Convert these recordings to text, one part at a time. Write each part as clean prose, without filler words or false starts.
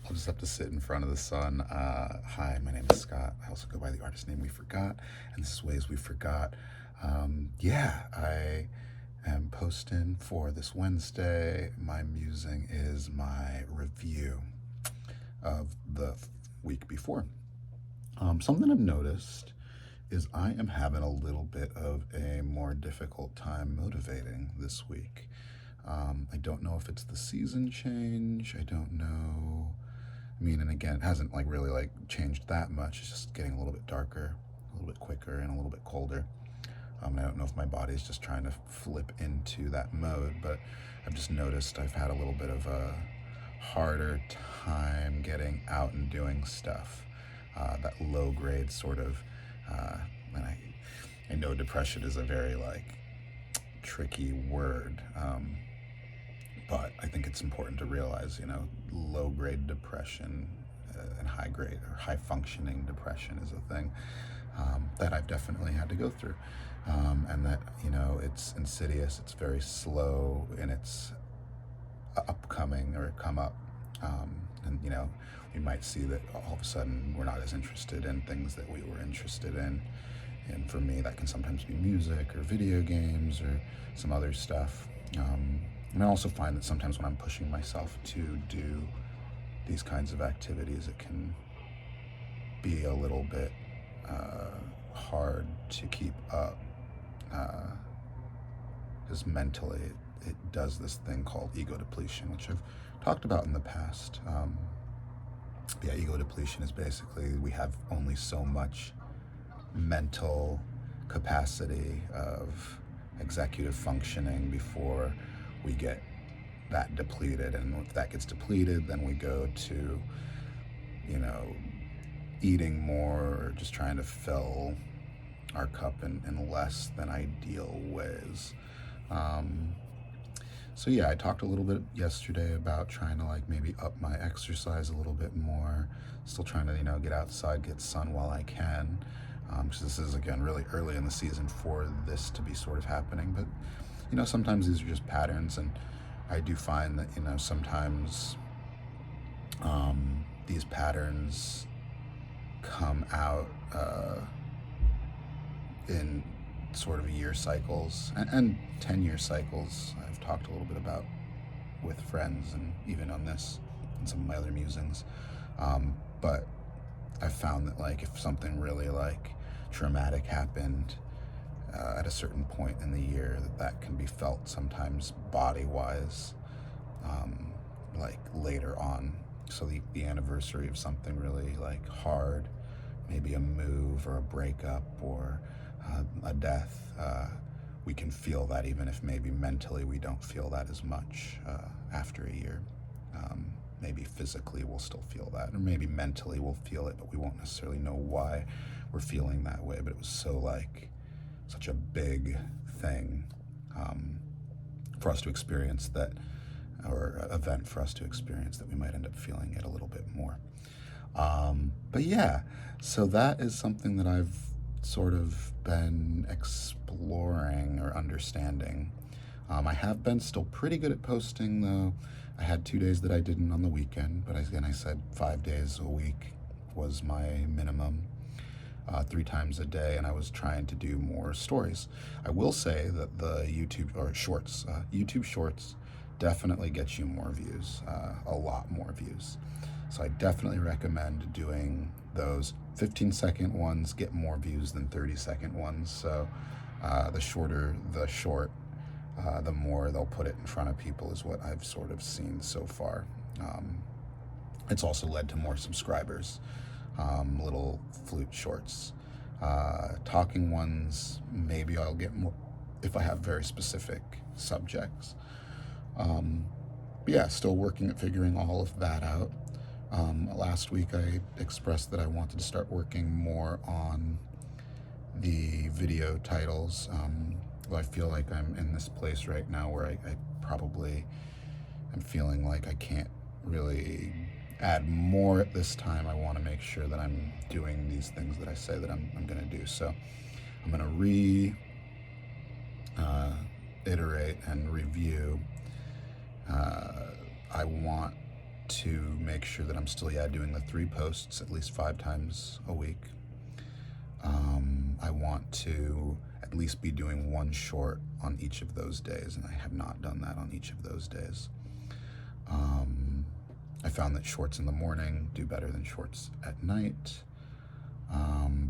I'll just have to sit in front of the sun. Hi, my name is Scott. I also go by the artist name We Forgot, and this is Ways We Forgot. I am posting for this Wednesday. My musing is my review of the week before. Something I've noticed is I am having a little bit of a more difficult time motivating this week. I don't know if it's the season change. I don't know. I mean, and again, it hasn't really changed that much. It's just getting a little bit darker, a little bit quicker, and a little bit colder. And I don't know if my body's just trying to flip into that mode, but I've just noticed I've had a little bit of a harder time getting out and doing stuff. That low grade sort of, and I know depression is a very tricky word. But I think it's important to realize, low grade depression and high grade or high functioning depression is a thing that I've definitely had to go through. And that, it's insidious, it's very slow in its upcoming or come up. And, we might see that all of a sudden we're not as interested in things that we were interested in. And for me, that can sometimes be music or video games or some other stuff. And I also find that sometimes when I'm pushing myself to do these kinds of activities, it can be a little bit hard to keep up, because mentally it does this thing called ego depletion, which I've talked about in the past. Ego depletion is basically we have only so much mental capacity of executive functioning before we get that depleted, and if that gets depleted, then we go to eating more or just trying to fill our cup in less than ideal ways. So I talked a little bit yesterday about trying to maybe up my exercise a little bit more, still trying to get outside, get sun while I can, because this is again really early in the season for this to be sort of happening. But sometimes these are just patterns, and I do find that sometimes these patterns come out in sort of year cycles and 10-year cycles. I've talked a little bit about with friends and even on this and some of my other musings. But I've found that if something really traumatic happened at a certain point in the year, that can be felt sometimes body-wise, later on. So the anniversary of something really hard, maybe a move or a breakup or a death, we can feel that even if maybe mentally we don't feel that as much after a year. Maybe physically we'll still feel that, or maybe mentally we'll feel it, but we won't necessarily know why we're feeling that way. But it was so such a big thing for us to experience that, or event for us to experience, that we might end up feeling it a little bit more. So that is something that I've sort of been exploring or understanding. I have been still pretty good at posting, though. I had 2 days that I didn't on the weekend, but again, I said 5 days a week was my minimum. 3 times a day, and I was trying to do more stories. I will say that the YouTube Shorts definitely gets you more views, a lot more views. So I definitely recommend doing those. 15-second ones get more views than 30-second ones. So the shorter the short, the more they'll put it in front of people, is what I've sort of seen so far. It's also led to more subscribers. Little flute shorts. Talking ones, maybe I'll get more if I have very specific subjects. Still working at figuring all of that out. Last week I expressed that I wanted to start working more on the video titles. I feel like I'm in this place right now where I probably am feeling like I can't really add more at this time. I want to make sure that I'm doing these things that I say that I'm going to do. So I'm going to iterate and review. I want to make sure that I'm still, doing the 3 posts at least 5 times a week. I want to at least be doing 1 short on each of those days, and I have not done that on each of those days. I found that shorts in the morning do better than shorts at night,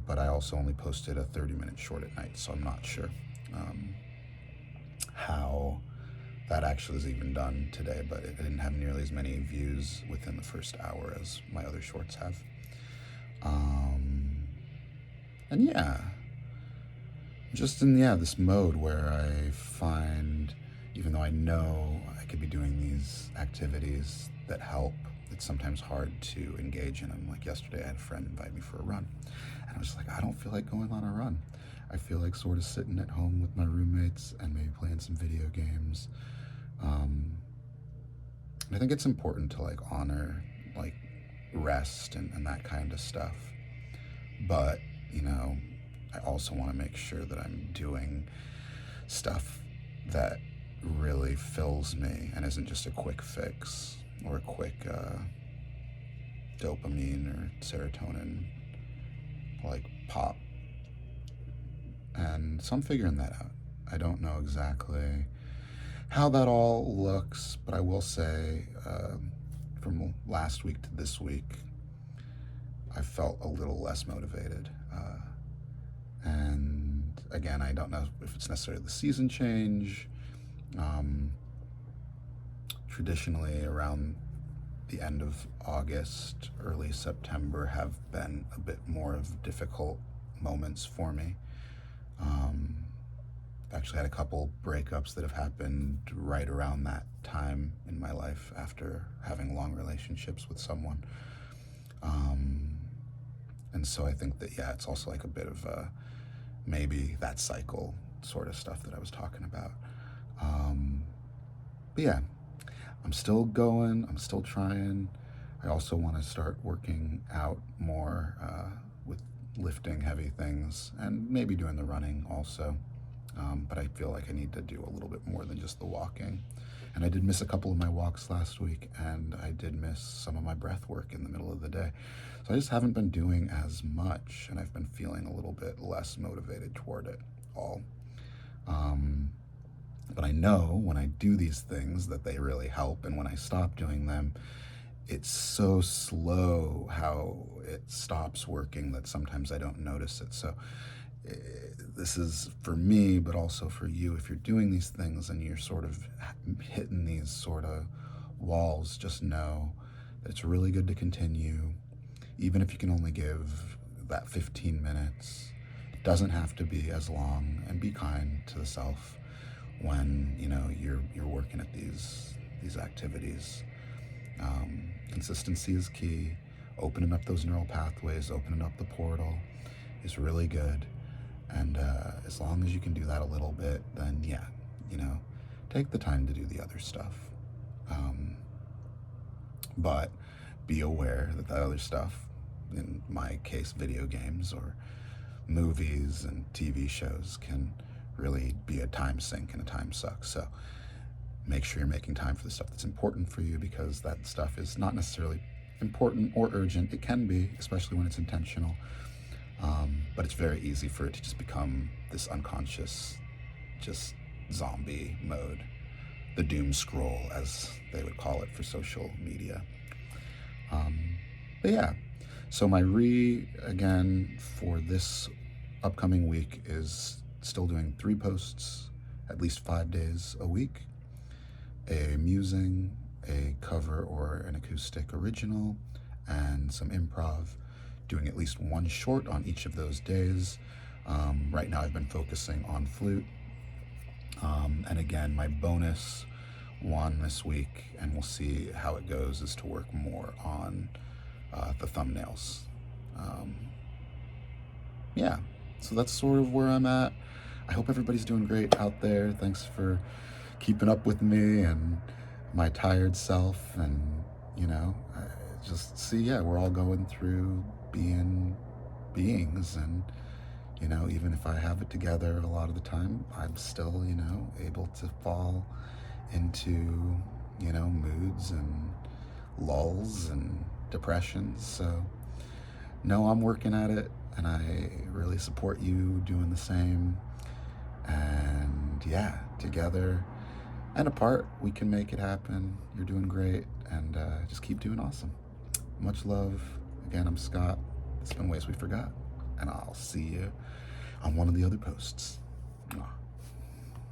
but I also only posted a 30-minute short at night, so I'm not sure how that actually is even done today, but it didn't have nearly as many views within the first hour as my other shorts have. And yeah, just in this mode where I find, even though I know I could be doing these activities that help, it's sometimes hard to engage in them. Like yesterday, I had a friend invite me for a run, and I was like, I don't feel like going on a run. I feel like sort of sitting at home with my roommates and maybe playing some video games. I think it's important to like honor like rest and that kind of stuff. But, I also want to make sure that I'm doing stuff that really fills me and isn't just a quick fix or a quick dopamine or serotonin like pop. And so I'm figuring that out. I don't know exactly how that all looks, but I will say from last week to this week, I felt a little less motivated. And again, I don't know if it's necessarily the season change. Traditionally, around the end of August, early September have been a bit more of difficult moments for me. I've actually had a couple breakups that have happened right around that time in my life after having long relationships with someone. And so I think that, it's also like a bit of maybe that cycle sort of stuff that I was talking about. But yeah, I'm still going, I'm still trying. I also want to start working out more with lifting heavy things and maybe doing the running also. But I feel like I need to do a little bit more than just the walking. And I did miss a couple of my walks last week, and I did miss some of my breath work in the middle of the day. So I just haven't been doing as much, and I've been feeling a little bit less motivated toward it all. But I know when I do these things that they really help, and when I stop doing them, it's so slow how it stops working that sometimes I don't notice it. So this is for me, but also for you. If you're doing these things and you're sort of hitting these sort of walls, just know that it's really good to continue, even if you can only give that 15 minutes. It doesn't have to be as long, and be kind to the self when you're working at these activities. Consistency is key. Opening up those neural pathways, opening up the portal is really good. And as long as you can do that a little bit, then take the time to do the other stuff. But be aware that other stuff, in my case, video games or movies and TV shows, can really be a time sink and a time suck. So make sure you're making time for the stuff that's important for you, because that stuff is not necessarily important or urgent. It can be, especially when it's intentional. But it's very easy for it to just become this unconscious, just zombie mode. The doom scroll, as they would call it for social media. But yeah, so my again, for this upcoming week is still doing 3 posts, at least 5 days a week. A musing, a cover or an acoustic original, and some improv. Doing at least 1 short on each of those days. Right now I've been focusing on flute. And again, my bonus one this week, and we'll see how it goes, is to work more on the thumbnails. So that's sort of where I'm at. I hope everybody's doing great out there. Thanks for keeping up with me and my tired self, and just see, we're all going through being beings, and even if I have it together a lot of the time, I'm still able to fall into moods and lulls and depressions. So, no, I'm working at it, and I really support you doing the same. And yeah, together and apart, we can make it happen. You're doing great, and just keep doing awesome. Much love. Again, I'm Scott. It's been Ways We Forgot, and I'll see you on one of the other posts.